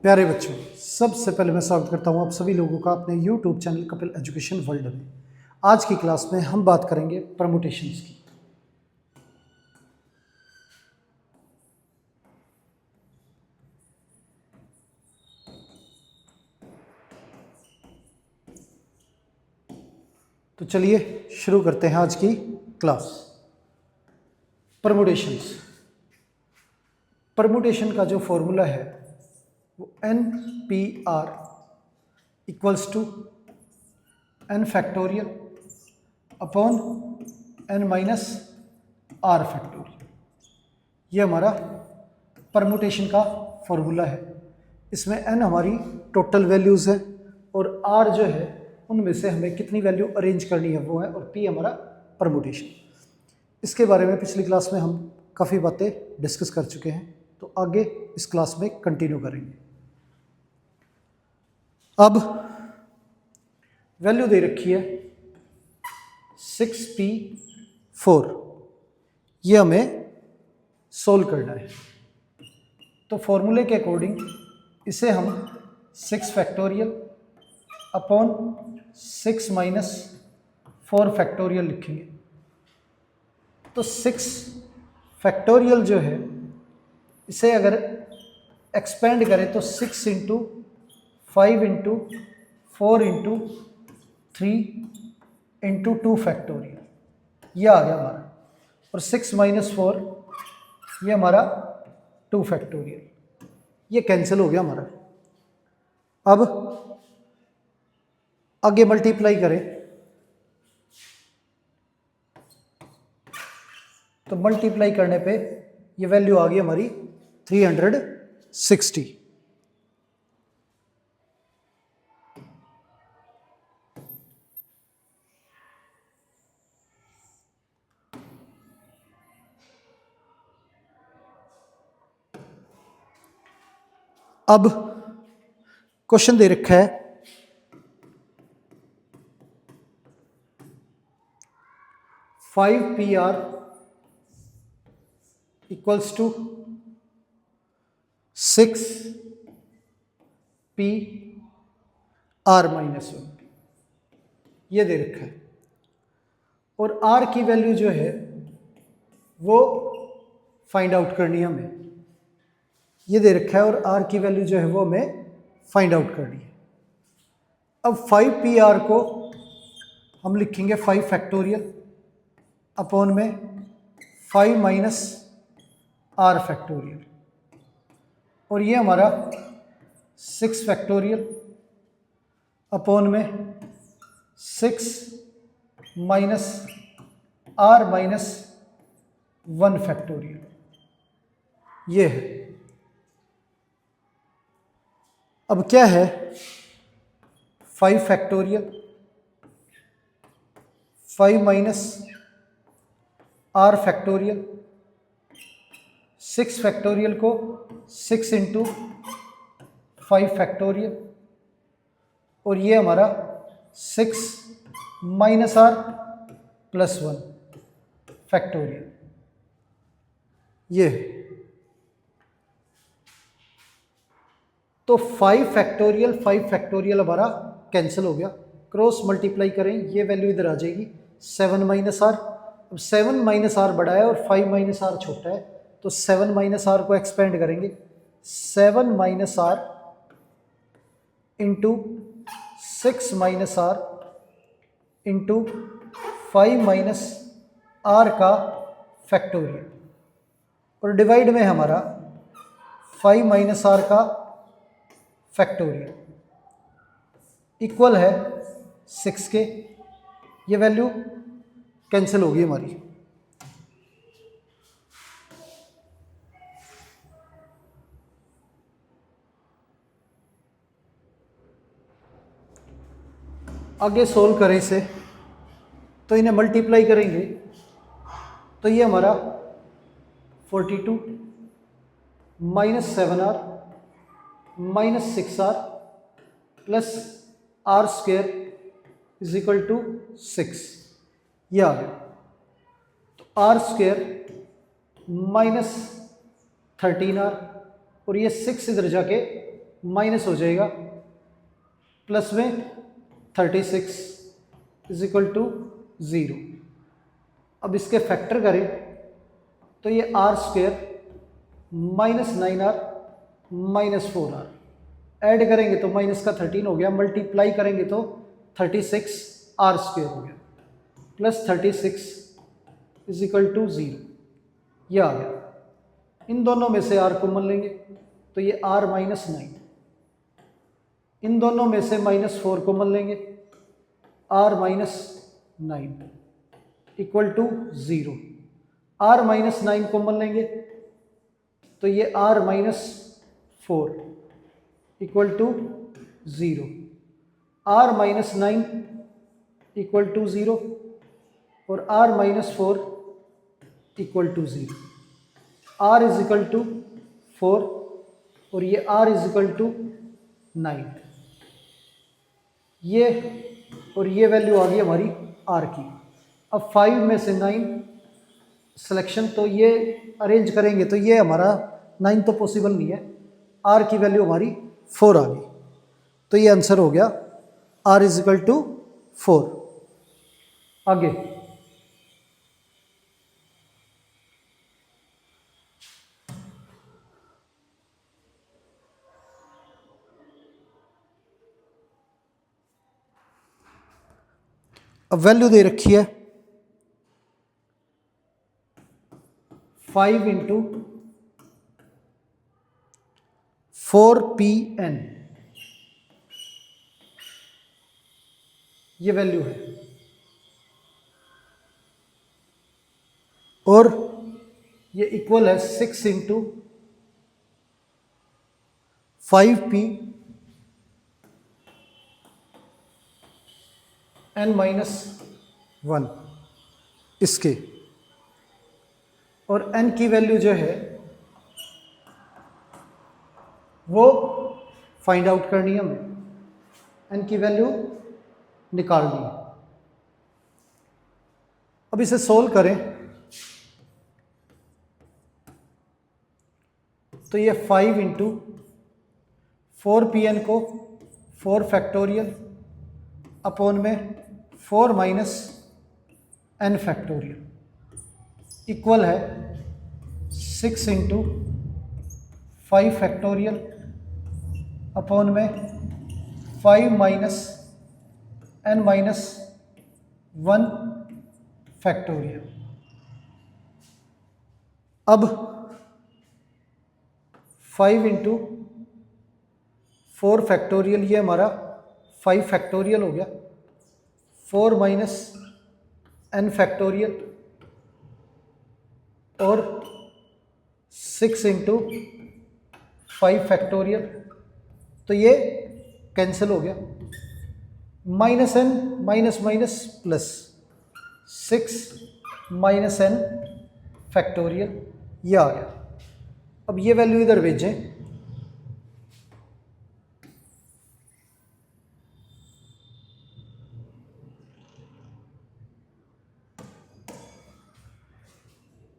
प्यारे बच्चों, सबसे पहले मैं स्वागत करता हूं आप सभी लोगों का अपने YouTube channel Kapil education world में। आज की क्लास में हम बात करेंगे परमुटेशंस की। तो चलिए शुरू करते हैं आज की क्लास। परमुटेशंस, परमुटेशन का जो फॉर्मूला है वो NPR equals to n factorial upon n minus r factorial. ये हमारा परमुटेशन का फॉर्मूला है। इसमें n हमारी टोटल वैल्यूज़ है और r जो है उनमें से हमें कितनी वैल्यू अरेंज करनी है वो है, और p हमारा परमुटेशन। इसके बारे में पिछली क्लास में हम काफ़ी बातें डिस्कस कर चुके हैं, तो आगे इस क्लास में कंटिन्यू करेंगे। अब वैल्यू दे रखी है 6p4, ये हमें सोल्व करना है। तो फॉर्मूले के अकॉर्डिंग इसे हम 6 फैक्टोरियल अपॉन 6 माइनस 4 फैक्टोरियल लिखेंगे। तो 6 फैक्टोरियल जो है इसे अगर एक्सपेंड करें तो 6 into 5 into 4 into 3 into 2 factorial, ये आ गया हमारा। और 6 माइनस 4 ये हमारा 2 फैक्टोरियल, ये कैंसिल हो गया हमारा। अब आगे मल्टीप्लाई करें तो मल्टीप्लाई करने पे ये वैल्यू आ गई हमारी 360। अब क्वेश्चन दे रखा है 5PR equals to 6PR minus 1, ये दे रखा है। और R की वैल्यू जो है वो फाइंड आउट करनी है हमें, ये दे रखा है। और R की वैल्यू जो है वो हमें फाइंड आउट करनी है। अब 5PR को हम लिखेंगे 5 फैक्टोरियल अपॉन में 5 माइनस R फैक्टोरियल, और ये हमारा 6 फैक्टोरियल अपॉन में 6 माइनस R माइनस 1 फैक्टोरियल, ये है। अब क्या है 5 factorial 5 minus R factorial, 6 factorial को 6 इंटू 5 फैक्टोरियल, और ये हमारा 6 माइनस R प्लस 1 फैक्टोरियल, ये। तो 5 फैक्टोरियल हमारा कैंसिल हो गया। क्रॉस मल्टीप्लाई करें, ये वैल्यू इधर आ जाएगी 7 माइनस R। अब 7 माइनस R बड़ा है और 5 माइनस R छोटा है, तो 7 माइनस R को एक्सपेंड करेंगे। 7 minus R into 6 minus R into 5 minus R का फैक्टोरियल, और डिवाइड में हमारा 5 माइनस R का फैक्टोरियल इक्वल है 6 के। ये वैल्यू कैंसिल होगी हमारी। आगे सोल्व करें इसे तो इन्हें मल्टीप्लाई करेंगे तो ये हमारा 42 minus 7R minus 6R plus R square is equal to 6, ये आ गया। तो R स्क्वेयर माइनस 13R, और ये 6 इधर जाके माइनस हो जाएगा प्लस में 36 इज इक्वल टू 0। अब इसके फैक्टर करें तो ये r square minus 9r minus 4r, add करेंगे तो माइनस का 13 हो गया, मल्टीप्लाई करेंगे तो 36 आर स्क्वेयर हो गया प्लस 36 इज इक्वल टू 0, ये आ गया। इन दोनों में से आर कॉमन लेंगे तो ये आर माइनस 9, इन दोनों में से माइनस 4 कॉमन लेंगे, r minus 9 equal to 0। R minus 9 common लेंगे तो ये r minus 4 equal to 0। R minus 9 equal to 0 और r minus 4 equal to 0। R is equal to 4 और ये आर इज इक्वल टू 9। ये और ये वैल्यू आ गई हमारी आर की। अब 5 में से 9 सिलेक्शन, तो ये अरेंज करेंगे तो ये हमारा 9 तो पॉसिबल नहीं है, आर की वैल्यू हमारी 4 आ गई, तो ये आंसर हो गया आर इज इक्वल टू 4। आगे अब वैल्यू दे रखी है 5 इंटू 4pn, ये वैल्यू है, और ये इक्वल है 6 इंटू 5p n माइनस 1 इसके, और n की वैल्यू जो है वो फाइंड आउट करनी है हमें, n की वैल्यू निकालनी है। अब इसे सोल्व करें तो ये 5 इंटू 4pn को 4 फैक्टोरियल अपॉन में 4 माइनस n फैक्टोरियल इक्वल है 6 इंटू 5 फैक्टोरियल अपॉन में 5 माइनस n माइनस 1 फैक्टोरियल। अब 5 इंटू 4 फैक्टोरियल, ये हमारा 5 फैक्टोरियल हो गया, 4 माइनस n फैक्टोरियल और 6 इंटू 5 फैक्टोरियल, तो ये कैंसिल हो गया, minus n minus minus plus 6 minus n factorial, ये आ गया। अब ये वैल्यू इधर भेजें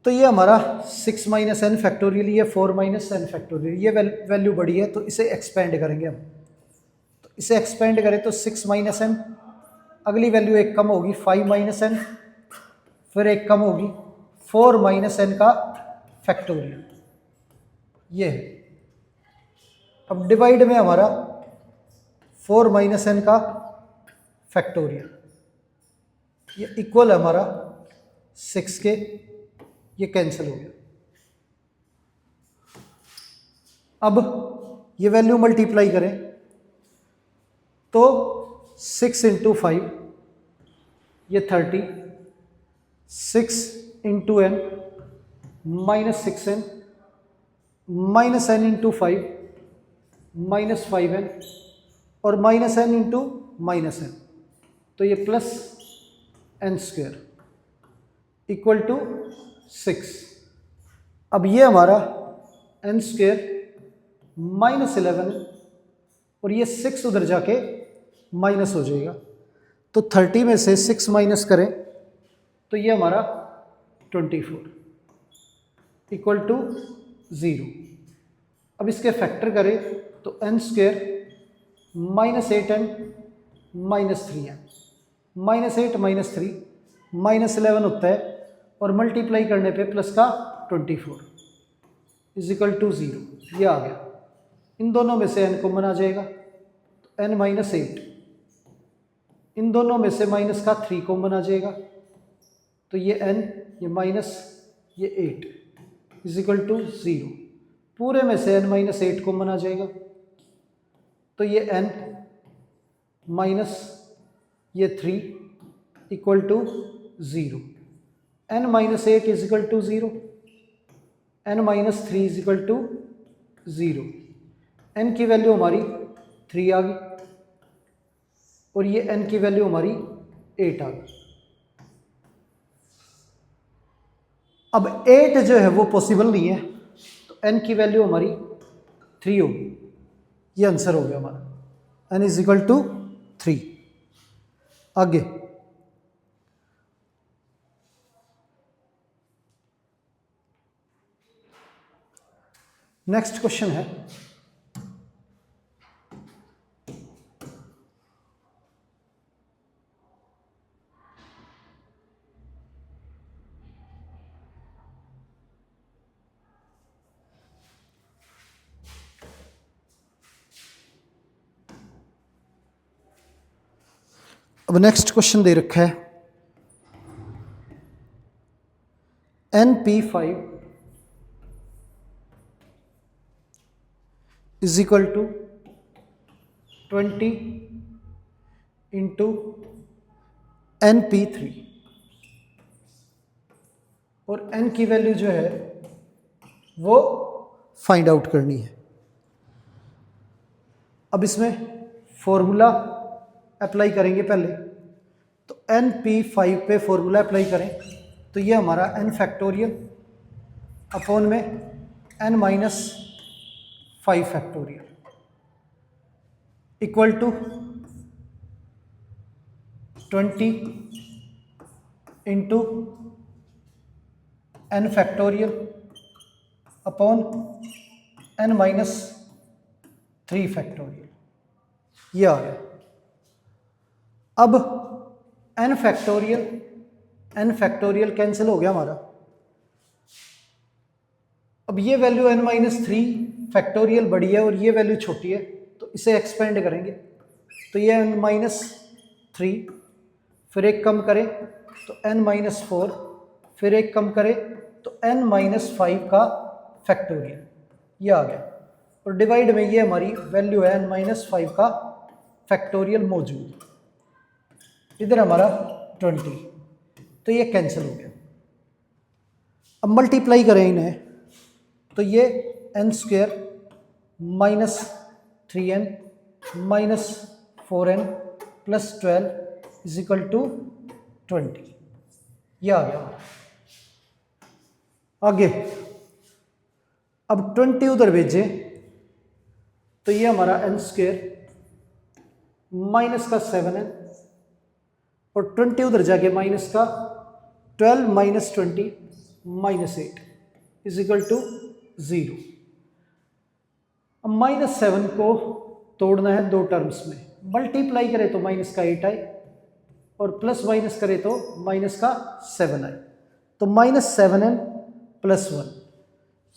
तो ये हमारा 6 माइनस n फैक्टोरियल, ये 4 माइनस n फैक्टोरियल, ये वैल्यू बड़ी है तो इसे एक्सपेंड करेंगे हम। तो इसे एक्सपेंड करें तो 6 माइनस n, अगली वैल्यू एक कम होगी 5 माइनस n, फिर एक कम होगी 4 माइनस n का फैक्टोरियल, ये है। अब डिवाइड में हमारा 4 माइनस n का फैक्टोरियल, ये इक्वल है हमारा 6 के, ये कैंसिल हो गया। अब ये वैल्यू मल्टीप्लाई करें तो 6 इंटू 5 ये 30, 6 into n minus 6n minus n into 5 minus 5n और minus n into minus n, तो ये plus n square equal to 6। अब ये हमारा n स्क्वेयर माइनस 11 और ये 6 उधर जाके माइनस हो जाएगा, तो 30 में से 6 माइनस करें तो ये हमारा 24 इक्वल टू 0। अब इसके फैक्टर करें तो n स्क्वायर -8n -3n, -8 -3 -11 होता है और मल्टीप्लाई करने पे प्लस का 24 इजिकल टू 0। ये आ गया। इन दोनों में से n कॉमन आ जाएगा तो n -8, इन दोनों में से माइनस का 3 कॉमन आ जाएगा तो ये n, ये माइनस, ये 8 इजिकल टू 0। पूरे में से n -8 कॉमन आ जाएगा तो ये n माइनस ये 3 equal to 0। n -8 equal to 0, n -3 equal to 0। n की वैल्यू हमारी 3 आ गई और ये n की वैल्यू हमारी 8 आ गई। अब 8 जो है वो पॉसिबल नहीं है तो n की वैल्यू हमारी 3 होगी। ये आंसर हो गया हमारा, n इजिकल टू 3। आगे नेक्स्ट क्वेश्चन है अब नेक्स्ट क्वेश्चन दे रखा है NP5 is equal to 20 into NP3 और n की वैल्यू जो है वो फाइंड आउट करनी है। अब इसमें फॉर्मूला अप्लाई करेंगे पहले, तो NP5 पे फॉर्मूला अप्लाई करें तो ये हमारा n फैक्टोरियल अपॉन में n -5 factorial equal to 20 into n factorial upon n -3 factorial. ये आ गया। अब n फैक्टोरियल कैंसिल हो गया हमारा। अब ये वैल्यू n -3 फैक्टोरियल बड़ी है और ये वैल्यू छोटी है तो इसे एक्सपेंड करेंगे तो ये n -3, फिर एक कम करें तो n -4, फिर एक कम करें तो n -5 का फैक्टोरियल। ये आ गया और डिवाइड में ये हमारी वैल्यू है n -5 का फैक्टोरियल मौजूद, इधर हमारा 20 तो ये कैंसिल हो गया। अब मल्टीप्लाई करें इन्हें तो ये n square -3n -4n plus 12 is equal to 20। ये आ गया। आगे अब 20 उधर भेजें तो ये हमारा n स्क्वायर माइनस का 7n और 20 उधर जाके माइनस का 12 -20 -8 इज इक्वल टू 0। अब -7 को तोड़ना है दो टर्म्स में, मल्टीप्लाई करें तो माइनस का 8 आए और प्लस माइनस करें तो माइनस का 7 आए तो -7n + 1,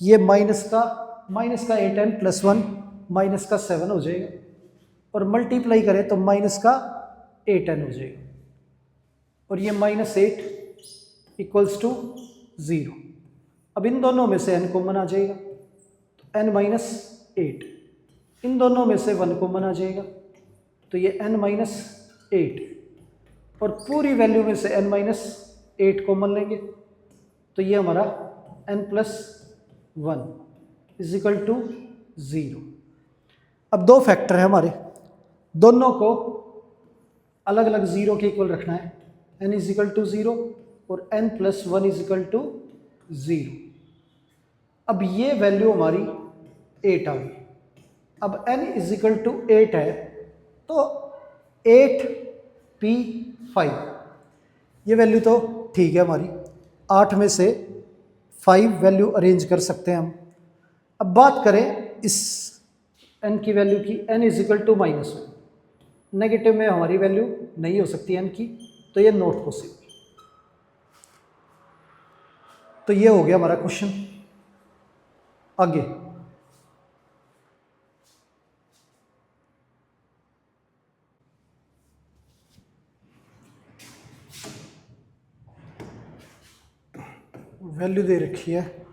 ये माइनस का 8n + 1 माइनस का 7 हो जाएगा और मल्टीप्लाई करें तो माइनस का 8n हो जाएगा और ये -8 इक्वल्स टू 0। अब इन दोनों में से n कॉमन आ जाएगा तो n -8, इन दोनों में से 1 कॉमन आ जाएगा तो ये n -8 और पूरी वैल्यू में से n -8 कॉमन लेंगे तो ये हमारा n + 1 इज इक्वल टू 0। अब दो फैक्टर है हमारे, दोनों को अलग अलग 0 के इक्वल रखना है, n इज इक्वल टू 0 और n + 1 इज इक्वल टू 0। अब ये वैल्यू हमारी 8 आ गई। अब n इज इक्वल टू 8 है तो 8p5 ये वैल्यू तो ठीक है हमारी, 8 में से 5 वैल्यू अरेंज कर सकते हैं हम। अब बात करें इस एन की वैल्यू की, n is equal to -1, negative में हमारी वैल्यू नहीं हो सकती एन की, तो ये नॉट पॉसिबल। तो ये हो गया हमारा क्वेश्चन। आगे वैल्यू दे रखी है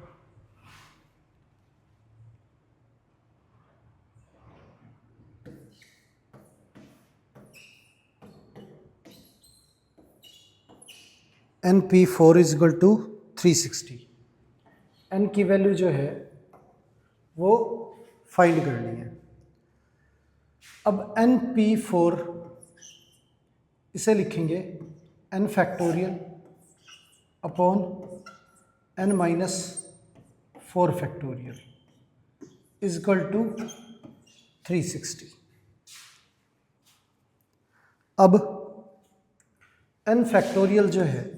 NP4 is equal to 360। N की वैल्यू जो है वो फाइंड करनी है। अब NP4 इसे लिखेंगे n factorial upon n minus 4 factorial is equal to 360। अब n फैक्टोरियल जो है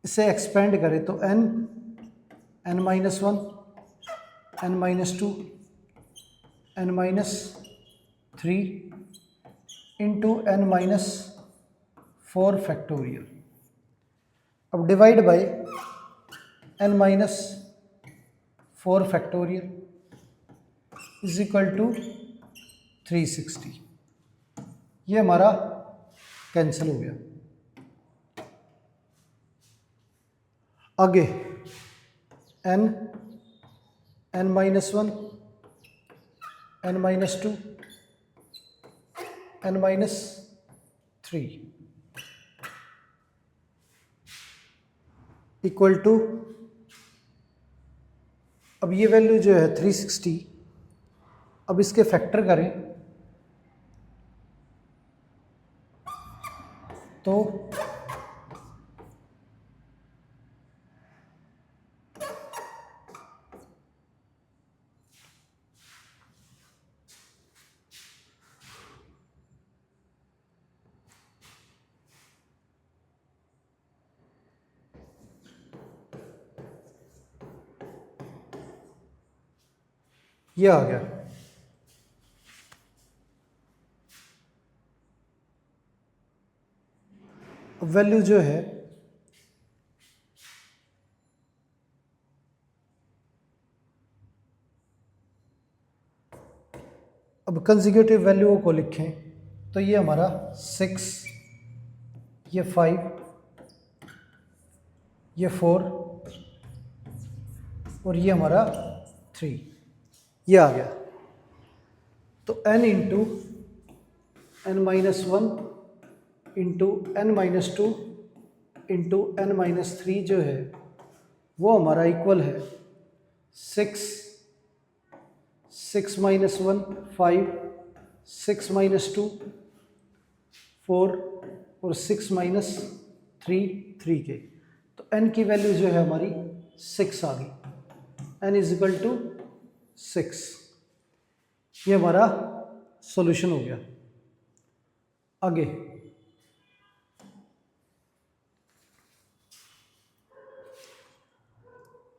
इसे एक्सपेंड करें तो n minus 1, n minus 2, n minus 3 into n minus 4 factorial. अब divide by n minus 4 factorial is equal to 360। ये हमारा कैंसिल हो गया। आगे n minus 1, n minus 2, n minus 3 equal to, अब ये वैल्यू जो है 360, अब इसके फैक्टर करें तो ये आ गया। अब वैल्यू जो है अब कंसेक्यूटिव वैल्यूओं को लिखें तो ये हमारा 6, ये 5, ये 4 और ये हमारा 3, ये आ गया। तो n into n minus 1 into n minus 2 into n minus 3 जो है वो हमारा इक्वल है 6 माइनस 1 5, 6 माइनस 2 4 और 6 माइनस 3 के। तो n की वैल्यू जो है हमारी 6 आ गई। n is equal to 6। ये हमारा सॉल्यूशन हो गया। आगे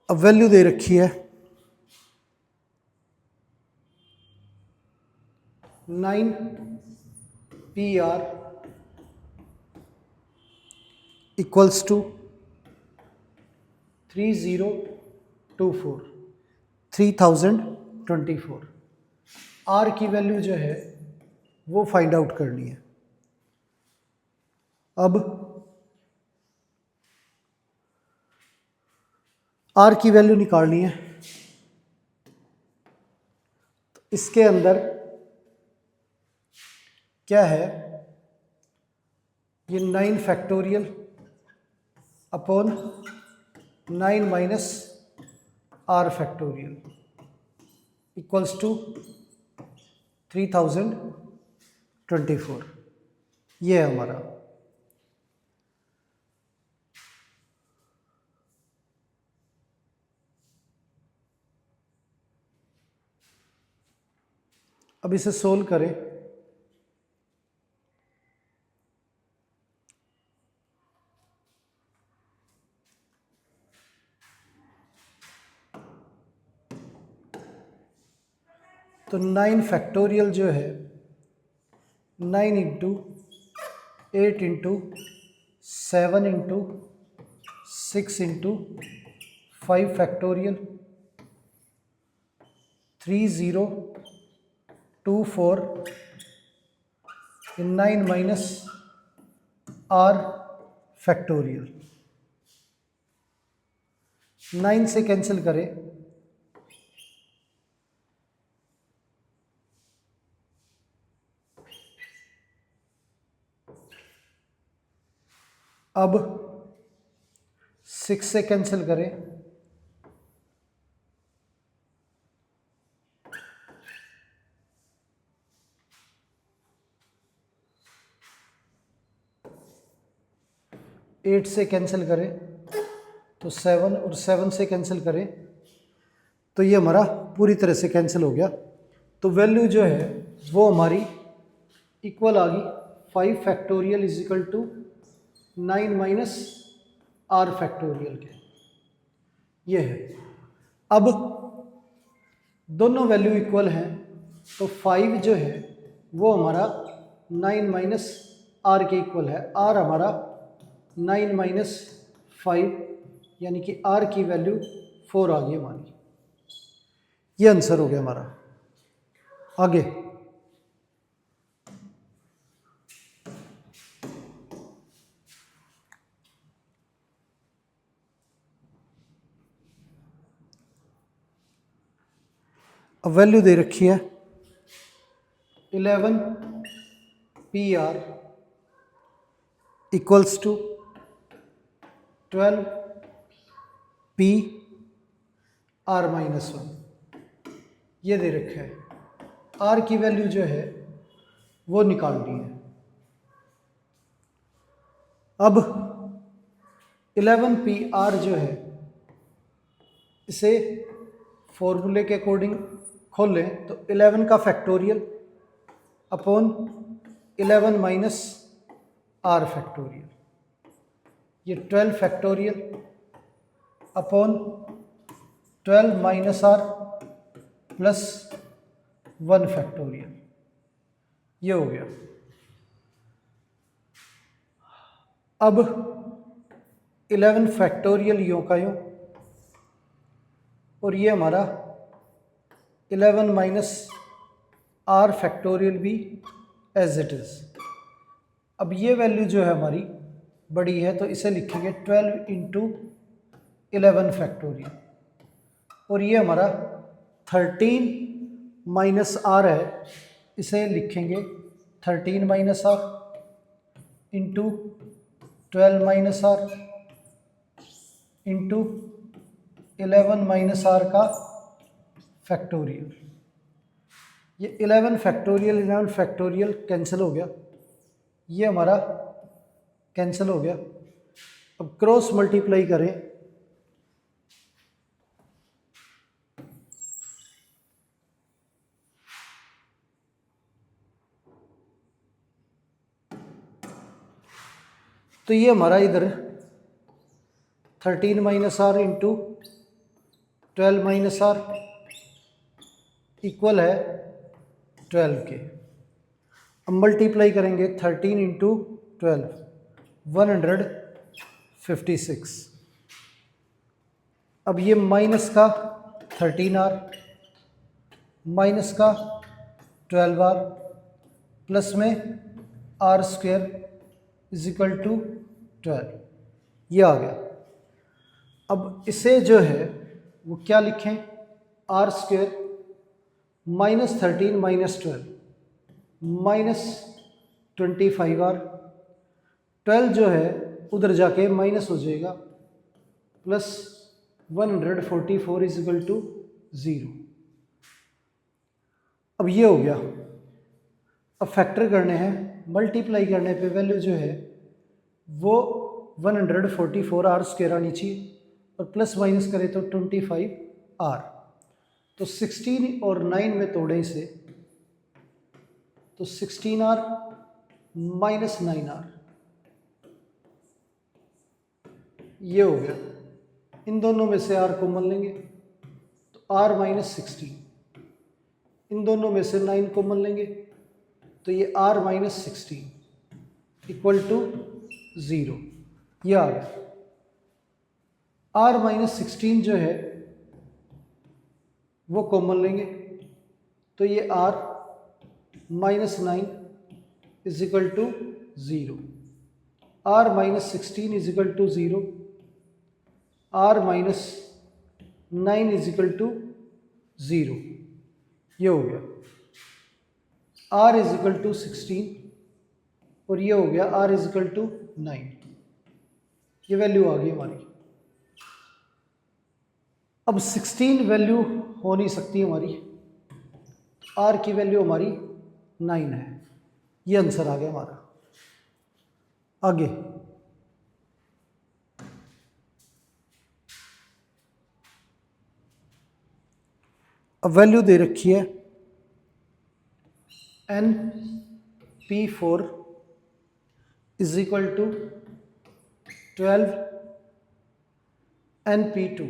अब वैल्यू दे रखी है 9PR इक्वल्स टू 3024 R की वैल्यू जो है वो फाइंड आउट करनी है। अब R की वैल्यू निकालनी है तो इसके अंदर क्या है, ये 9 factorial upon 9 minus R factorial equals to 3024। ये है हमारा। अब इसे सोल्व करें तो 9 फैक्टोरियल जो है 9 into 8 into 7 into 6 into 5 factorial 3024 9 minus r factorial. 9 से कैंसिल करें अब 6 से कैंसिल करें एट से कैंसिल करें तो 7 और 7 से कैंसिल करें तो ये हमारा पूरी तरह से कैंसिल हो गया। तो वैल्यू जो है वो हमारी इक्वल आ गई 5 factorial is equal to 9 minus r factorial के। ये है। अब दोनों वैल्यू इक्वल हैं तो 5 जो है वो हमारा 9 माइनस आर के इक्वल है। आर हमारा 9 माइनस 5 यानी कि आर की वैल्यू 4 आ गई हमारी। ये आंसर हो गया हमारा। आगे अब वैल्यू दे रखी है 11 p r equals to 12 p r minus 1। ये दे रखा है। आर की वैल्यू जो है वो निकालनी है। अब 11 पी आर जो है इसे फॉर्मूले के अकॉर्डिंग खोलें तो 11 का factorial upon 11 minus r factorial, ये 12 factorial upon 12 minus r plus 1 factorial, ये हो गया। अब 11 फैक्टोरियल यूँ का यूँ और ये हमारा 11 माइनस आर फैक्टोरियल भी एज इट इज़। अब ये वैल्यू जो है हमारी बड़ी है तो इसे लिखेंगे 12 इंटू 11 फैक्टोरियल और ये हमारा 13 माइनस आर है, इसे लिखेंगे 13 minus r into 12 minus r into 11 minus r का फैक्टोरियल। ये 11 फैक्टोरियल कैंसिल हो गया, ये हमारा कैंसिल हो गया। अब क्रॉस मल्टीप्लाई करें तो ये हमारा इधर 13 minus r into 12 minus r equal है 12 के। अब मल्टीप्लाई करेंगे 13 इंटू 12 156। अब ये माइनस का 13 आर माइनस का 12 आर प्लस में r square is equal to 12, ये आ गया। अब इसे जो है वो क्या लिखें, r square minus 13 minus 12 minus 25 r, 12 जो है उधर जाके माइनस हो जाएगा प्लस 144 इज इक्वल टू 0। अब ये हो गया। अब फैक्टर करने हैं, मल्टीप्लाई करने पे वैल्यू जो है वो 144 आर स्क्वायर आनी चाहिए और प्लस माइनस करें तो 25 आर। तो 16 और 9 में तोड़े इसे तो 16 आर माइनस 9 आर, ये हो गया। इन दोनों में से आर कॉमन लेंगे तो आर माइनस 16, इन दोनों में से 9 कॉमन लेंगे तो ये r माइनस 16 इक्वल टू 0। ये आ गया। r माइनस 16 जो है वो कॉमन लेंगे तो ये r minus 9 is equal to 0। r minus 16 is equal to 0, r minus 9 is equal to 0। ये हो गया। r इज इक्वल टू 16 और ये हो गया r इज इक्वल टू 9। ये वैल्यू आ गई हमारी। अब 16 वैल्यू हो नहीं सकती हमारी, r की वैल्यू हमारी 9 है। ये आंसर आ गया हमारा। आगे अब वैल्यू दे रखी है NP4 is equal to 12 NP2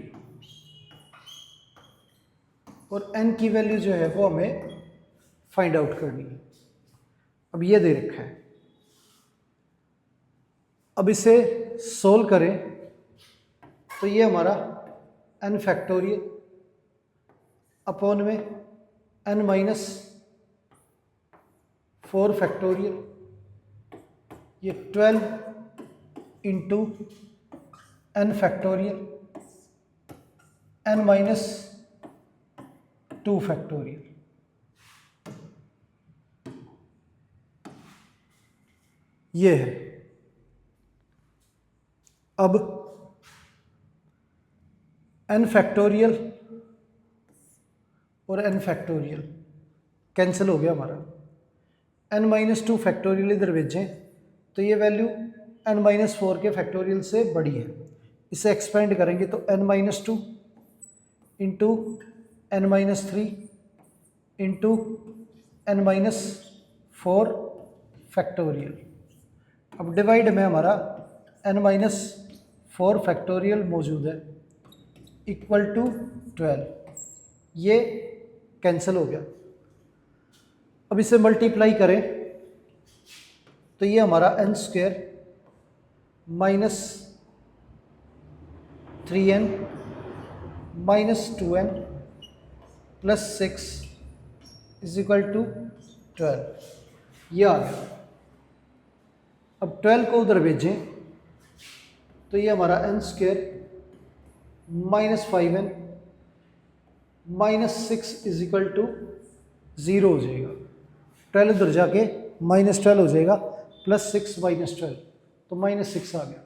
और n की वैल्यू जो है वो हमें फाइंड आउट करनी है। अब ये दे रखा है, अब इसे सोल्व करें तो ये हमारा n फैक्टोरियल अपॉन में n माइनस 4 फैक्टोरियल, ये 12 into n factorial n minus 2 factorial. ये है। अब n फैक्टोरियल और n फैक्टोरियल कैंसिल हो गया हमारा। n माइनस 2 फैक्टोरियल इधर भेजें तो ये वैल्यू n माइनस 4 के फैक्टोरियल से बड़ी है। इसे एक्सपेंड करेंगे तो n minus 2 into n minus 3 into n minus 4 factorial. अब डिवाइड में हमारा n माइनस 4 फैक्टोरियल मौजूद है इक्वल टू 12। ये कैंसिल हो गया। अब इसे मल्टीप्लाई करें तो ये हमारा n square minus 3n minus 2n plus 6 is equal to 12। ये आ गया। अब 12 को उधर भेजें तो ये हमारा n square minus 5n minus 6 is equal to 0 हो जाएगा। 12 उधर जाके माइनस 12 हो जाएगा, प्लस 6 माइनस 12 तो माइनस 6 आ गया।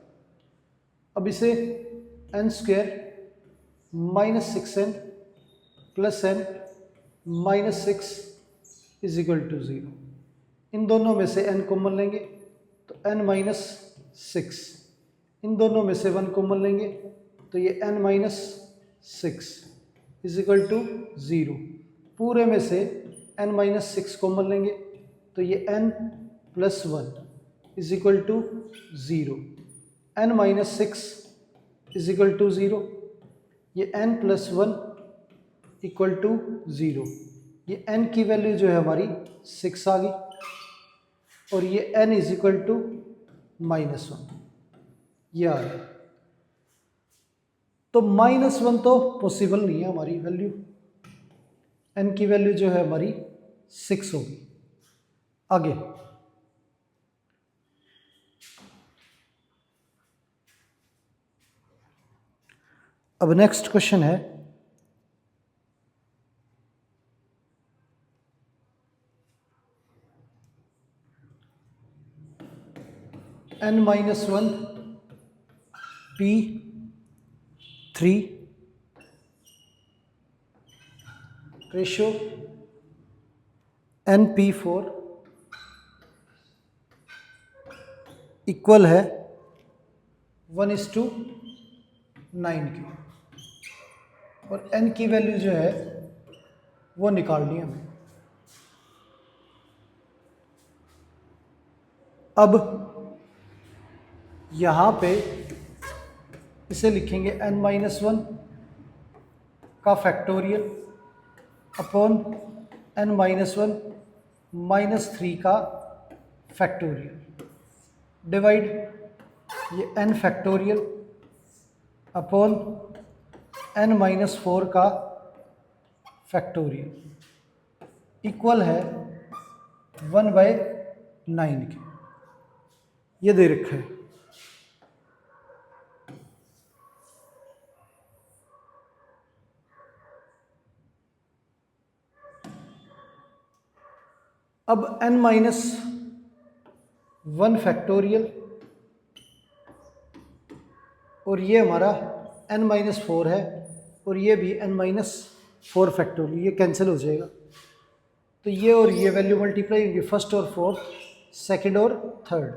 अब इसे n square minus 6n plus n minus 6 is equal to 0। इन दोनों में से n कॉमन लेंगे तो n माइनस 6, इन दोनों में से 1 कॉमन लेंगे तो ये n minus 6 is equal to 0। पूरे में से n माइनस 6 कॉमन लेंगे तो ये n plus 1 is equal to 0। n minus 6 is equal to 0, ये n प्लस 1 इक्वल टू 0। ये n की वैल्यू जो है हमारी 6 आ गई और ये n is equal to minus 1। ये आ गया। तो माइनस 1 तो पॉसिबल नहीं है हमारी वैल्यू, n की वैल्यू जो है हमारी 6 होगी। आगे अब नेक्स्ट क्वेश्चन है n minus 1 P3 ratio NP4 equal है 1:9 की, और n की वैल्यू जो है वो निकालनी है हमें। अब यहाँ पे इसे लिखेंगे n माइनस 1 का फैक्टोरियल अपॉन n-1 -3 का फैक्टोरियल डिवाइड ये n फैक्टोरियल अपॉन n-4 का फैक्टोरियल इक्वल है 1/9 के। ये दे रखा है। अब n-1 फैक्टोरियल और ये हमारा n-4 है और ये भी n-4 फैक्टोरियल, ये कैंसिल हो जाएगा। तो ये और ये वैल्यू मल्टीप्लाई होंगी फर्स्ट और फोर्थ, सेकंड और थर्ड।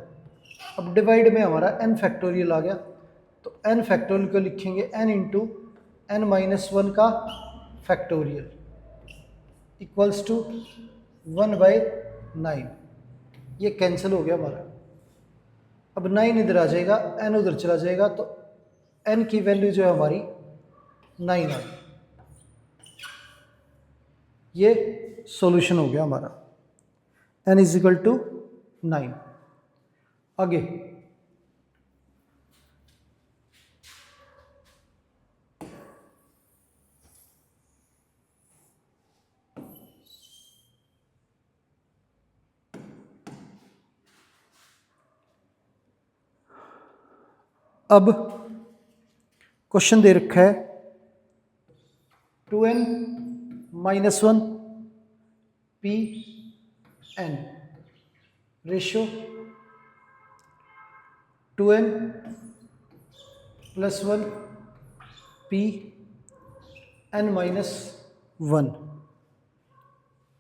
अब डिवाइड में हमारा n फैक्टोरियल आ गया, तो n फैक्टोरियल को लिखेंगे n इंटू n-1 का फैक्टोरियल इक्वल्स टू 1/9। ये कैंसिल हो गया हमारा। अब 9 इधर आ जाएगा, n उधर चला जाएगा, तो n की वैल्यू जो है हमारी 9 आ गई। ये सॉल्यूशन हो गया हमारा, n इजिकल टू 9। आगे अब क्वेश्चन दे रखा है 2n-1 p n ratio 2n+1 p n-1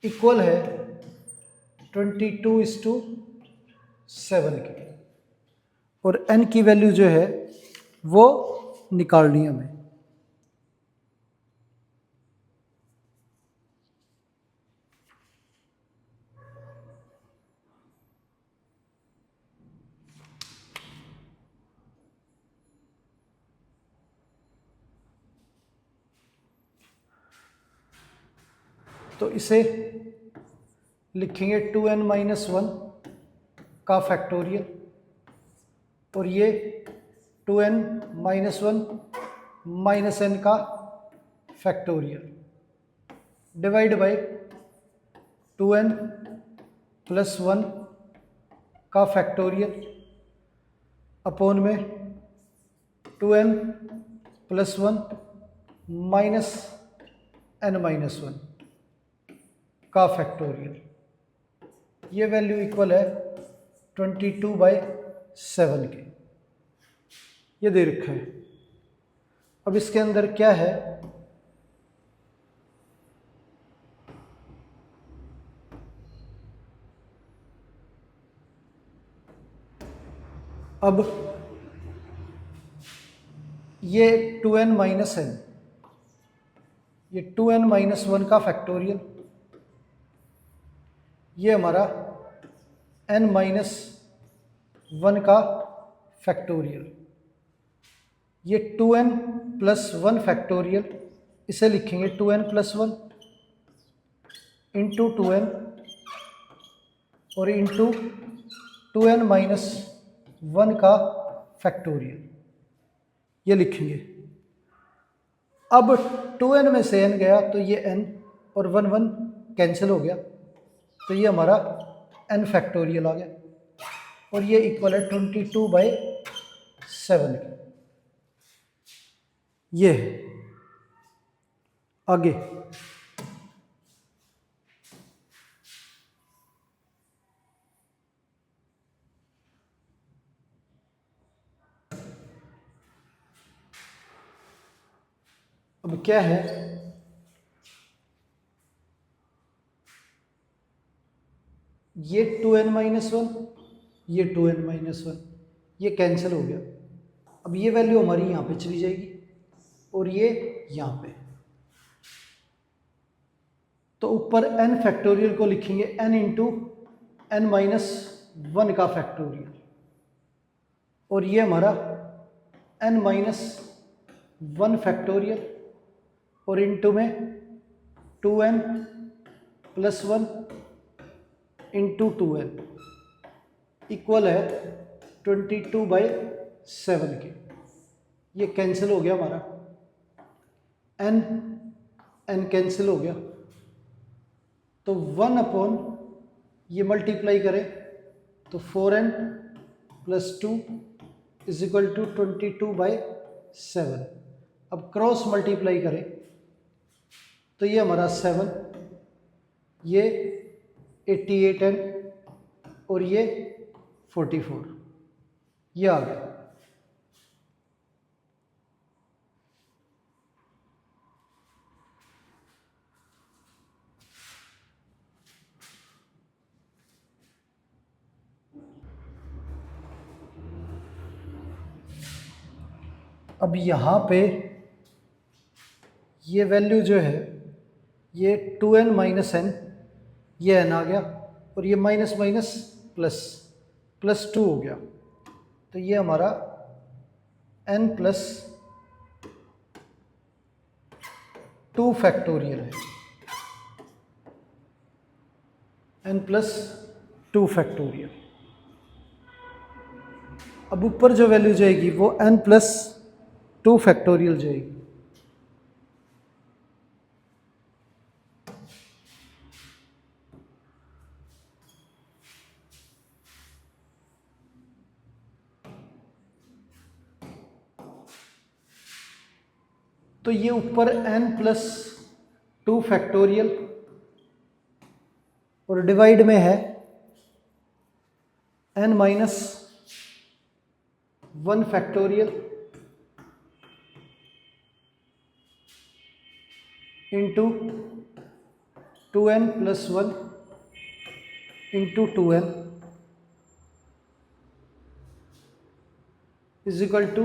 equal है 22:7 के। और n की वैल्यू जो है वो निकालनी है हमें। तो इसे लिखेंगे 2n-1 का फैक्टोरियल और ये 2n-1 -n का फैक्टोरियल डिवाइड बाय 2n+1 का फैक्टोरियल अपॉन में 2n+1 -n-1 का फैक्टोरियल। ये वैल्यू इक्वल है 22/7 के। ये दे रखा है। अब इसके अंदर क्या है, अब ये 2n-n, ये 2n-1 का फैक्टोरियल, ये हमारा n-1 का फैक्टोरियल, ये 2n+1 फैक्टोरियल, इसे लिखेंगे 2n+1 इंटू 2n और इंटू 2n-1 का फैक्टोरियल, ये लिखेंगे। अब 2n में से n गया तो ये n और 1 कैंसिल हो गया, तो ये हमारा n फैक्टोरियल आ गया और ये इक्वल है 22/7 के। ये है। आगे अब क्या है, ये 2n-1, ये 2n-1, ये कैंसिल हो गया। अब ये वैल्यू हमारी यहाँ पे चली जाएगी और ये यहाँ पे, तो ऊपर n फैक्टोरियल को लिखेंगे n इंटू n-1 का फैक्टोरियल और ये हमारा n-1 फैक्टोरियल और इंटू में 2n+1 +1 इंटू 2n इक्वल है 22/7 के। ये कैंसिल हो गया हमारा, n कैंसिल हो गया, तो 1 अपॉन ये मल्टीप्लाई करें तो 4n + 2 इज इक्वल टू 22/7। अब क्रॉस मल्टीप्लाई करें तो ये हमारा 7, ये 88n और ये 44, ये आ गया। अब यहाँ पे ये वैल्यू जो है ये 2n - n, ये n आ गया और ये माइनस माइनस +2 हो गया, तो ये हमारा n + 2 फैक्टोरियल है, n + 2 फैक्टोरियल। अब ऊपर जो वैल्यू जाएगी वो n + 2 फैक्टोरियल जाएगी। तो ये ऊपर n + 2 फैक्टोरियल और डिवाइड में है n - 1 factorial into 2n + 1 into 2n is equal to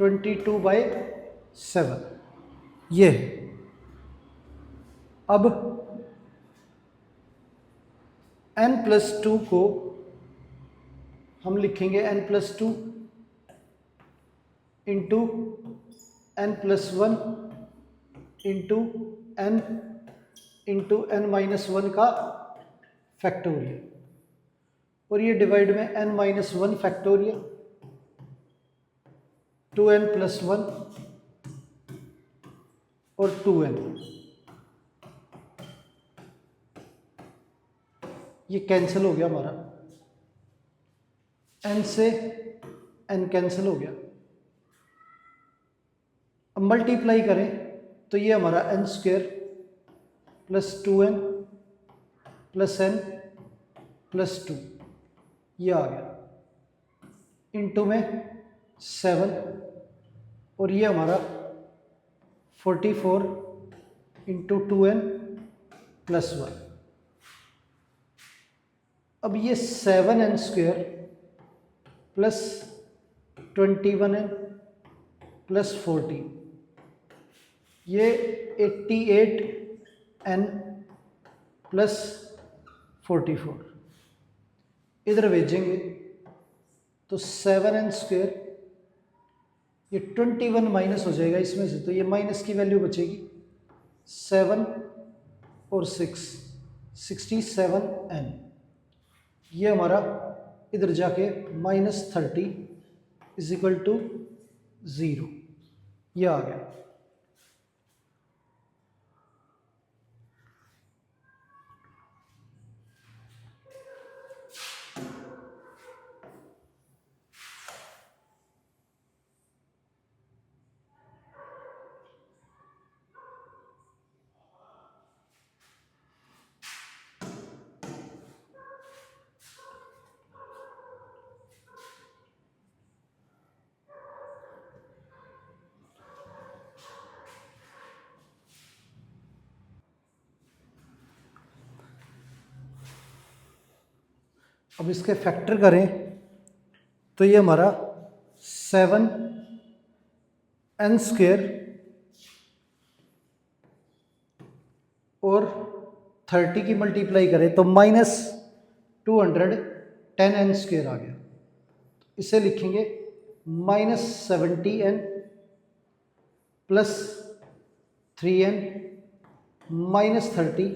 22/7। ये अब n + 2 को हम लिखेंगे n + 2 into n + 1 into n into n - 1 का फैक्टोरियल, और ये डिवाइड में n - 1 फैक्टोरियल, 2n + 1 और 2n, ये कैंसिल हो गया हमारा, n से n कैंसिल हो गया। अब मल्टीप्लाई करें तो ये हमारा n² + 2n + n + 2, ये आ गया, इंटू में 7 और ये हमारा 44 इंटू 2n + 1। अब ये 7n² + 21n + 14, ये 88n + 44 इधर भेजेंगे तो 7n² ये 21 माइनस हो जाएगा इसमें से, तो ये माइनस की वैल्यू बचेगी 7 और 6 67n, ये हमारा इधर जाके -30 इज इक्वल टू 0, ये आ गया। अब इसके फैक्टर करें तो ये हमारा 7n² और 30 की मल्टीप्लाई करें तो -210n² आ गया। इसे लिखेंगे -70n + 3n - 30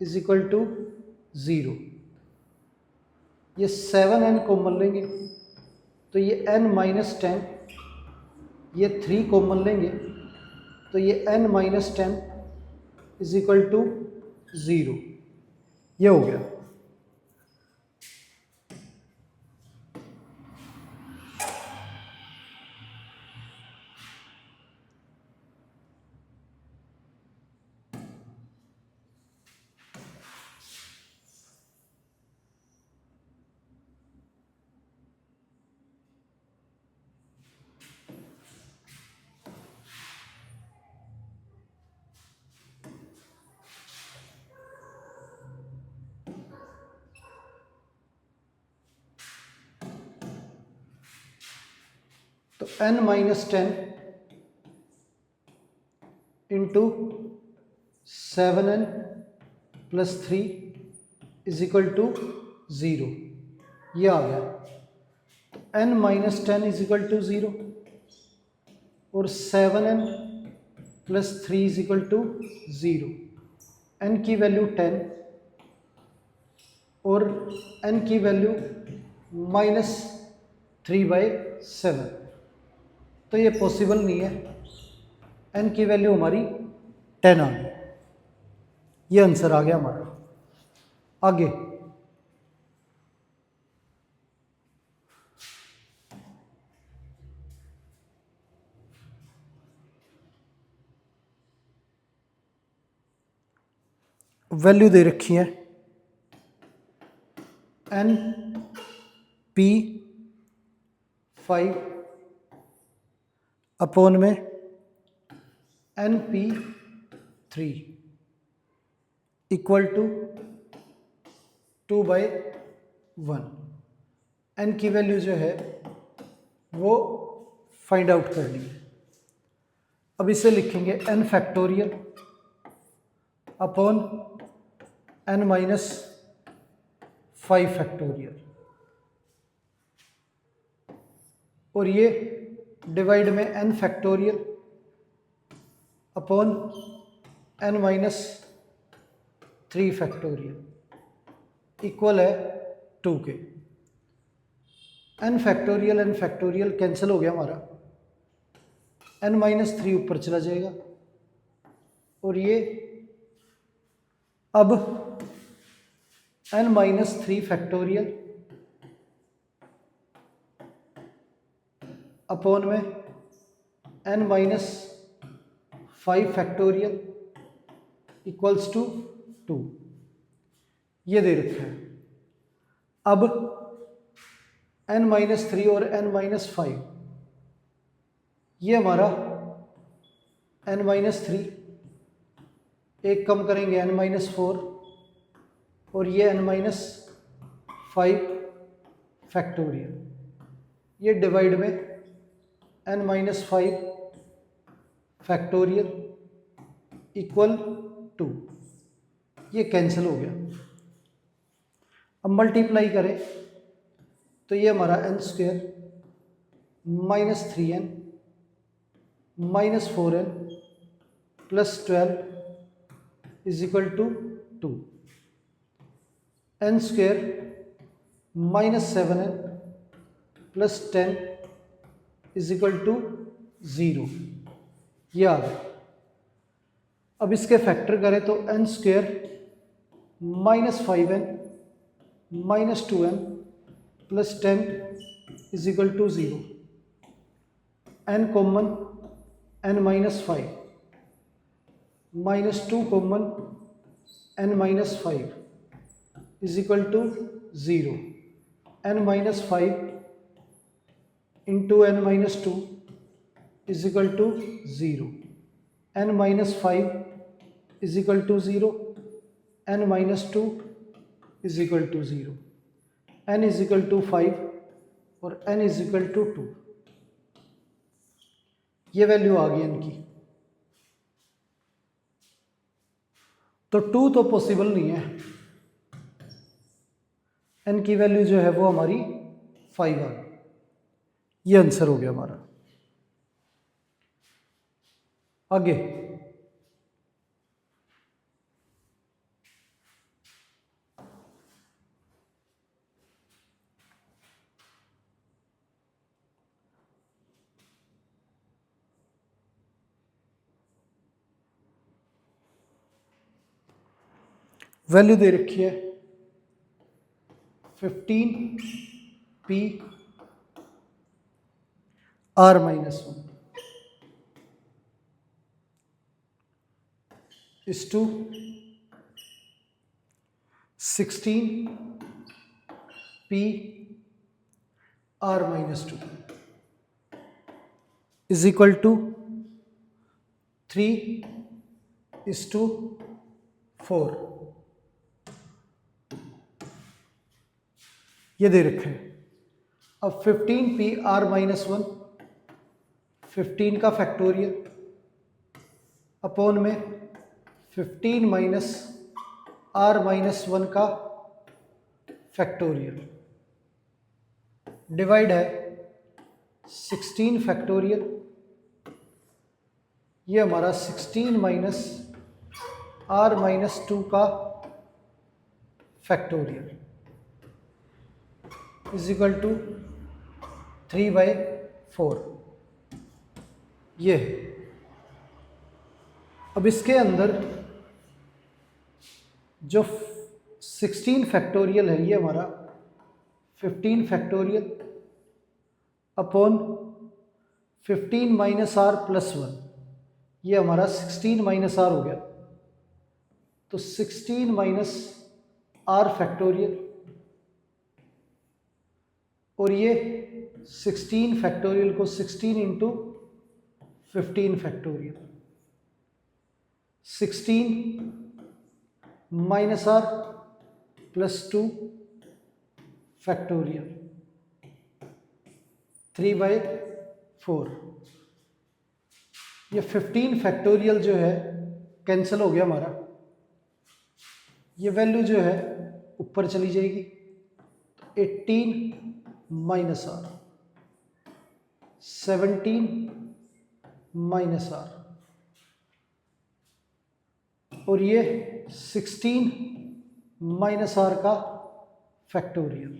is equal to 0। ये 7n कॉमन लेंगे तो ये n माइनस 10, ये 3 कॉमन लेंगे तो ये n minus 10 is equal to 0। ये हो गया। तो n minus 10 into 7n plus 3 is equal to 0। ये आ गया। तो n minus 10 is equal to 0 और 7n plus 3 is equal to 0। n की वैल्यू 10 और n की वैल्यू माइनस 3/7। तो ये पॉसिबल नहीं है। n की वैल्यू हमारी 10 आ गई। ये आंसर आ गया हमारा। आगे वैल्यू दे रखी है n p 5 अपॉन में n p 3 equal to 2/1। n की वैल्यू जो है वो फाइंड आउट करनी है। अब इसे लिखेंगे n factorial upon n minus 5 factorial और ये डिवाइड में n factorial upon n minus 3 factorial equal है 2 के। n फैक्टोरियल कैंसिल हो गया हमारा। n माइनस 3 ऊपर चला जाएगा और ये अब n माइनस 3 फैक्टोरियल अपॉन में n minus 5 factorial equals to 2। ये दे रखा है। अब n माइनस 3 और n माइनस 5, ये हमारा n माइनस 3, एक कम करेंगे n माइनस 4 और ये n माइनस 5 फैक्टोरियल, ये डिवाइड में n माइनस 5 फैक्टोरियल इक्वल 2। ये कैंसिल हो गया। अब मल्टीप्लाई करें तो ये हमारा n square minus 3n minus 4n plus 12 is equal to 2। n square minus 7n plus 10 is equal to 0। ये आ गया। अब इसके फैक्टर करें तो n square minus 5n minus 2n plus 10 is equal to 0। n common n minus 5 minus 2 common n minus 5 is equal to 0। n minus 5 into n minus 2 is equal to 0। n minus 5 is equal to 0, n minus 2 is equal to 0, n is equal to 5 और n is equal to 2। ये value आ गई n की। तो 2 तो possible नहीं है। n की value जो है वो हमारी 5 आ गई। ये आंसर हो गया हमारा। आगे वैल्यू दे रखी है 15p r-1 is to 16p r-2 is equal to 3:4। ये दे रखे हैं। अब 15p r-1 15 का फैक्टोरियल अपॉन में 15 माइनस r-1 का फैक्टोरियल डिवाइड है 16 फैक्टोरियल, ये हमारा 16 माइनस r-2 का फैक्टोरियल इज इक्वल टू 3/4। ये है। अब इसके अंदर जो 16 फैक्टोरियल है, ये हमारा 15 factorial upon 15 minus r plus 1, ये हमारा 16 माइनस r हो गया। तो 16 माइनस r फैक्टोरियल और ये 16 फैक्टोरियल को 16 into 15 factorial, 16 minus r plus 2 factorial 3/4। ये 15 फैक्टोरियल जो है कैंसिल हो गया हमारा, ये वैल्यू जो है ऊपर चली जाएगी। 18 माइनस r 17 माइनस r और ये 16 माइनस r का फैक्टोरियल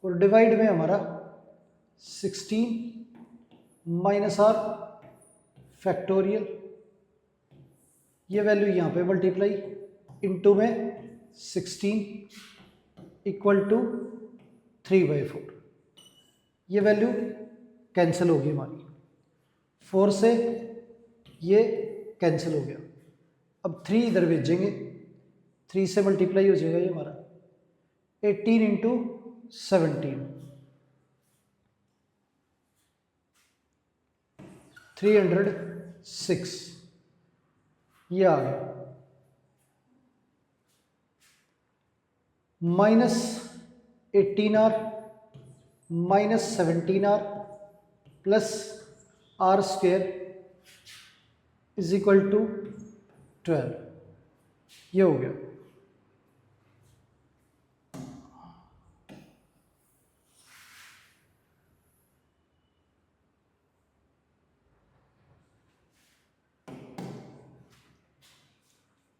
और डिवाइड में हमारा 16 माइनस r फैक्टोरियल, ये वैल्यू यहाँ पे मल्टीप्लाई इनटू में 16 इक्वल टू 3/4। ये वैल्यू कैंसिल होगी हमारी, 4 से ये कैंसिल हो गया। अब 3 इधर भेजेंगे, 3 से मल्टीप्लाई हो जाएगा ये हमारा 18 इंटू 17 306, ये आ गया। Minus 18r minus 17r plus r square is equal to 12, ये हो गया।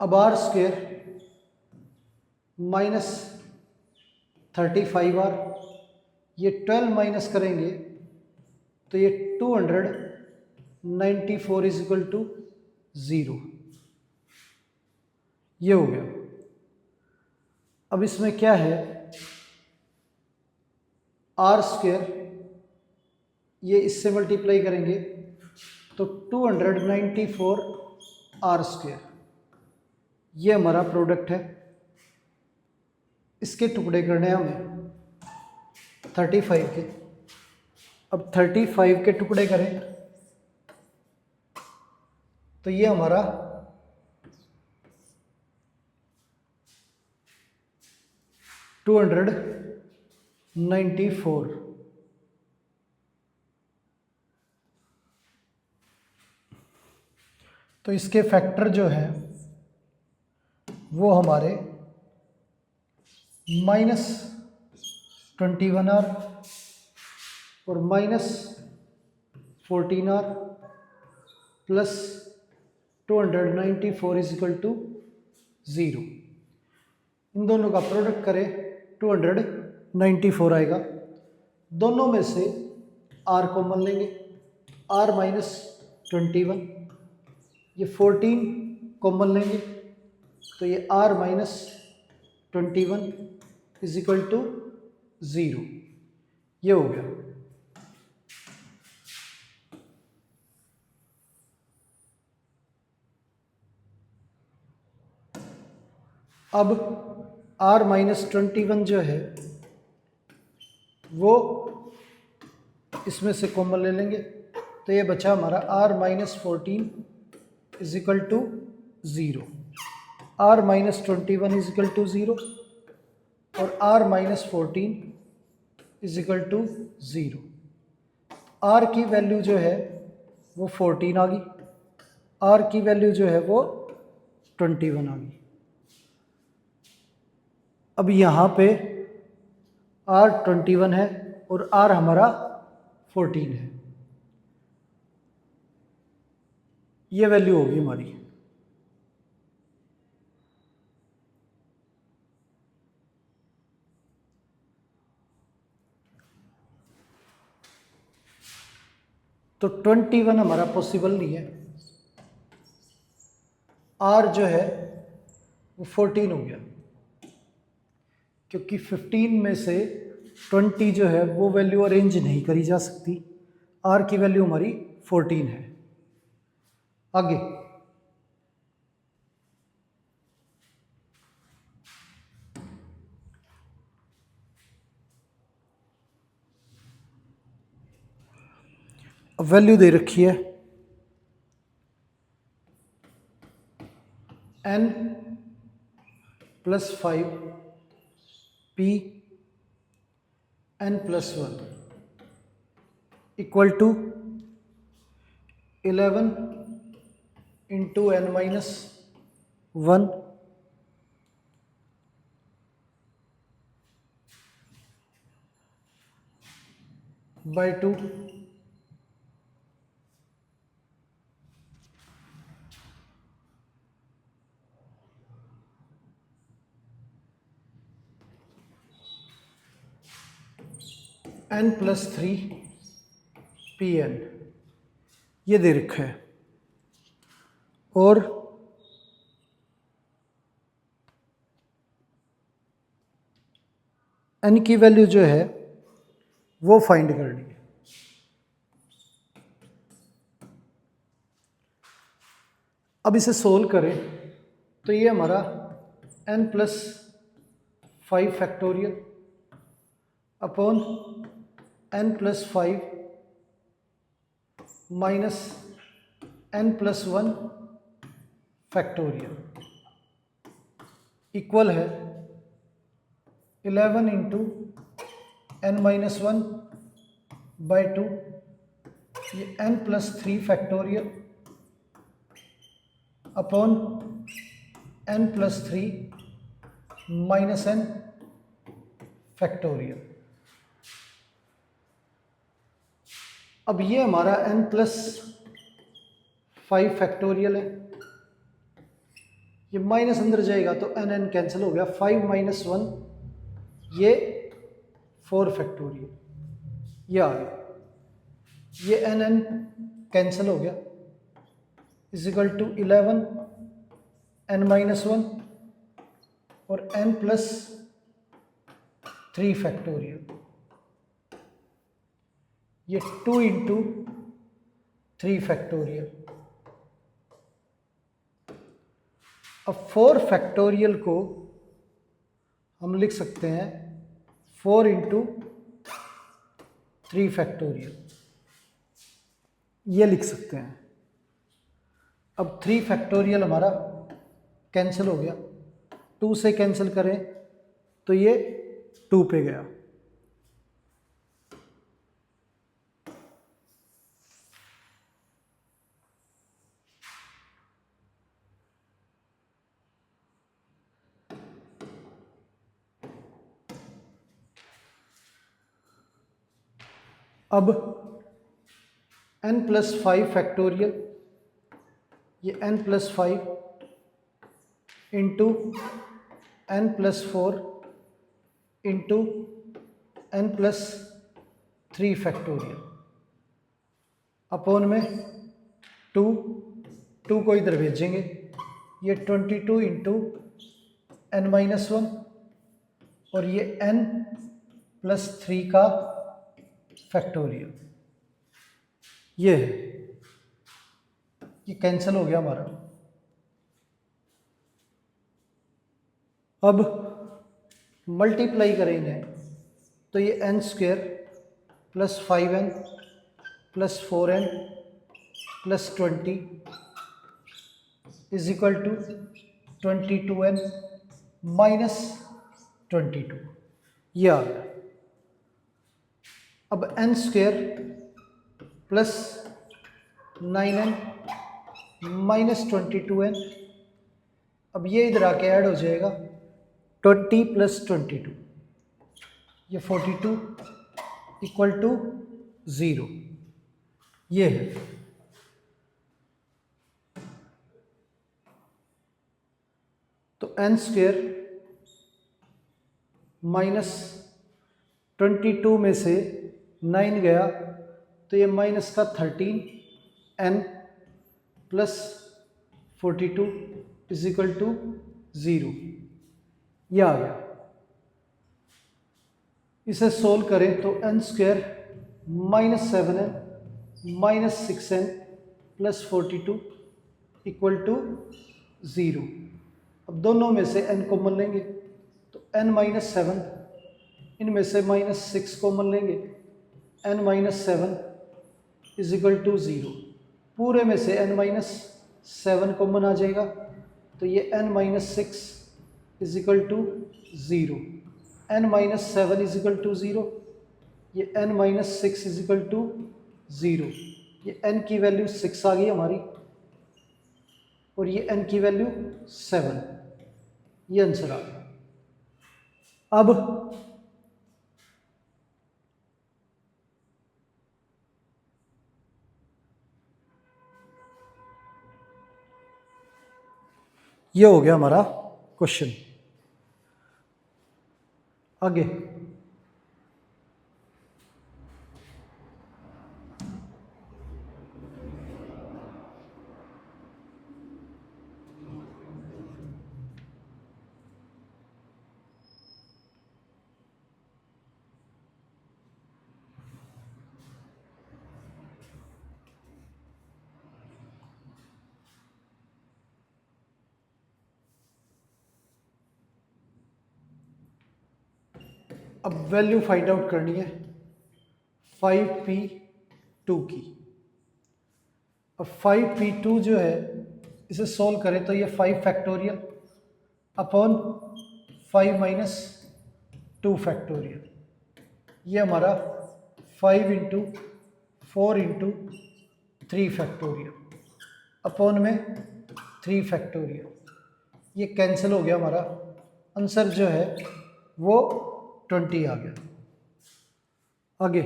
अब r स्क्वेयर माइनस 35r, ये 12 माइनस करेंगे तो ये 294 इज इक्वल टू 0, ये हो गया। अब इसमें क्या है, r स्क्वेयर ये इससे मल्टीप्लाई करेंगे तो 294 r स्क्वेयर, ये हमारा प्रोडक्ट है। इसके टुकड़े करने हैं हमें 35 के। अब 35 के टुकड़े करें तो ये हमारा 294, तो इसके फैक्टर जो है वो हमारे माइनस 21r और minus 14r plus 294 is equal to 0। इन दोनों का प्रोडक्ट करें 294 आएगा। दोनों में से r कॉमन लेंगे, r माइनस 21, ये 14 कॉमन लेंगे तो ये r minus 21 is equal to 0, ये हो गया। अब r माइनस 21 जो है वो इसमें से कॉमन ले लेंगे, तो ये बचा हमारा r minus 14 is equal to 0, r minus 21 is equal to 0 और r minus 14 is equal to 0। r की वैल्यू जो है वो 14 आ गई, r की वैल्यू जो है वो 21 आ गई। अब यहाँ पे r 21 है और r हमारा 14 है, ये वैल्यू होगी हमारी। तो 21 हमारा पॉसिबल नहीं है, r जो है वो 14 हो गया, क्योंकि 15 में से 20 जो है वो वैल्यू अरेंज नहीं करी जा सकती, r की वैल्यू हमारी 14 है। आगे अब वैल्यू दे रखी है n plus 5 p n plus 1 equal to 11 into n minus 1 by 2 n plus 3 p n, ये दे रखा है। और n की वैल्यू जो है वो फाइंड करनी है। अब इसे सोल्व करें तो ये हमारा n plus 5 factorial upon n plus 5 minus n plus 1 factorial equal है 11 इंटू n माइनस 1 बाई 2, ये n plus 3 factorial upon n plus 3 minus n factorial. अब ये हमारा n प्लस 5 फैक्टोरियल है, ये माइनस अंदर जाएगा तो n n कैंसिल हो गया, 5 माइनस 1 ये 4 फैक्टोरियल ये आ गया, ये n n कैंसिल हो गया is equal to 11 n minus 1 और n प्लस 3 फैक्टोरियल, ये 2 इंटू 3 फैक्टोरियल। अब 4 फैक्टोरियल को हम लिख सकते हैं 4 इंटू 3 फैक्टोरियल, ये लिख सकते हैं। अब 3 फैक्टोरियल हमारा कैंसिल हो गया, 2 से कैंसिल करें तो ये 2 पे गया। अब n प्लस 5 फैक्टोरियल, ये n plus 5 into n plus 4 into n plus 3 factorial upon में 2 को इधर भेजेंगे ये 22 इंटू n-1 और ये n+3 का फैक्टोरियल, ये है, ये कैंसिल हो गया हमारा। अब मल्टीप्लाई करें इन्हें तो ये n² + 5n + 4n + 20 is equal to 22n - 22, ये आ गया। अब n² + 9n - 22n, अब ये इधर आके ऐड हो जाएगा 20 + 22, ये 42 = 0, ये है। तो n² - 22 में से 9 गया तो ये माइनस का 13, n + 42 इज इक्वल टू 0, ये आ गया। इसे सोल्व करें तो n² - 7n - 6n + 42 = 0। अब दोनों में से n कॉमन लेंगे तो n - 7, इनमें से -6 कॉमन लेंगे, n - 7 इज इक्वल टू 0। पूरे में से n - 7 कॉमन आ जाएगा तो ये n - 6 is equal to 0, n - 7 is equal to 0, ये n - 6 इज इक्वल टू 0, ये n की वैल्यू 6 आ गई हमारी और ये n की वैल्यू 7, ये आंसर आ गया। अब ये हो गया हमारा क्वेश्चन। आगे अब वैल्यू फाइंड आउट करनी है 5p2 की। अब 5p2 जो है इसे सोल्व करें तो ये 5 फैक्टोरियल अपॉन 5 - 2 फैक्टोरियल, ये हमारा 5 × 4 × 3 फैक्टोरियल अपॉन में 3 फैक्टोरियल, ये कैंसिल हो गया हमारा। आंसर जो है वो 20 आ गया। आगे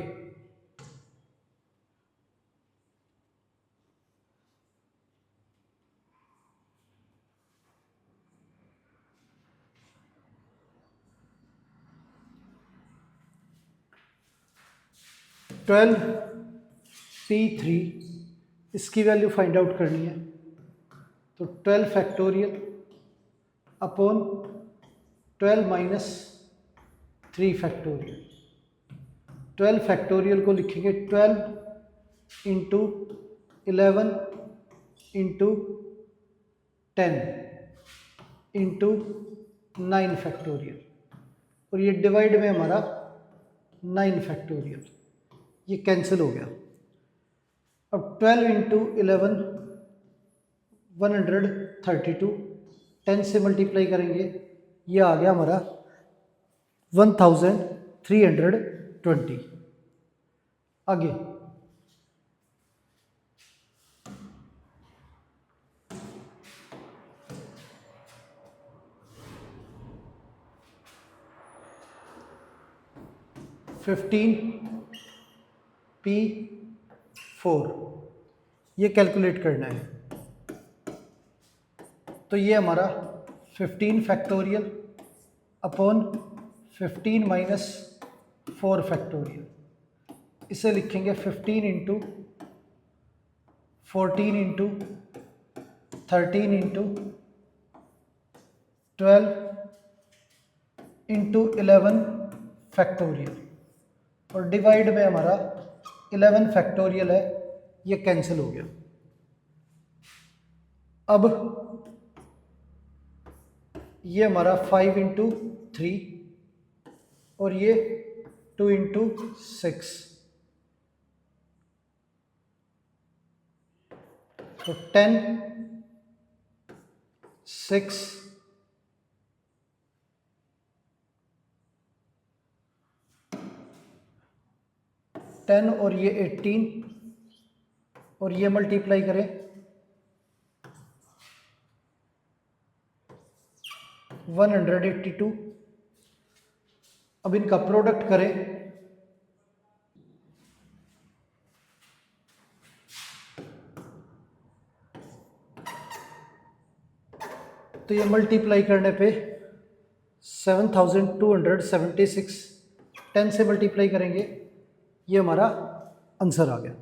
12p3, इसकी वैल्यू फाइंड आउट करनी है तो 12 फैक्टोरियल अपॉन 12 - 3 फैक्टोरियल। 12 फैक्टोरियल को लिखेंगे 12 × 11 × 10 × 9 फैक्टोरियल और ये डिवाइड में हमारा 9 फैक्टोरियल, ये कैंसिल हो गया। अब 12 × 11 132, 10 से मल्टीप्लाई करेंगे, ये आ गया हमारा 1320। आगे 15p4, ये कैलकुलेट करना है तो ये हमारा 15 फैक्टोरियल अपॉन 15 - 4 फैक्टोरियल, इसे लिखेंगे 15 × 14 × 13 × 12 इंटू 11 फैक्टोरियल, और डिवाइड में हमारा 11 फैक्टोरियल है, ये कैंसिल हो गया। अब ये हमारा 5 इंटू 3 और ये 2 इंटू 6, तो 10 6 10 और ये 18 और ये मल्टीप्लाई करें 182। अब इनका प्रोडक्ट करें तो ये मल्टीप्लाई करने पे 7276, 10 से मल्टीप्लाई करेंगे, ये हमारा आंसर आ गया।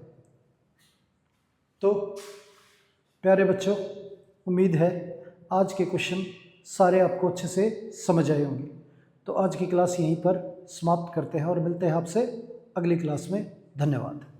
तो प्यारे बच्चों, उम्मीद है आज के क्वेश्चन सारे आपको अच्छे से समझ आए होंगे। तो आज की क्लास यहीं पर समाप्त करते हैं और मिलते हैं आपसे अगली क्लास में। धन्यवाद।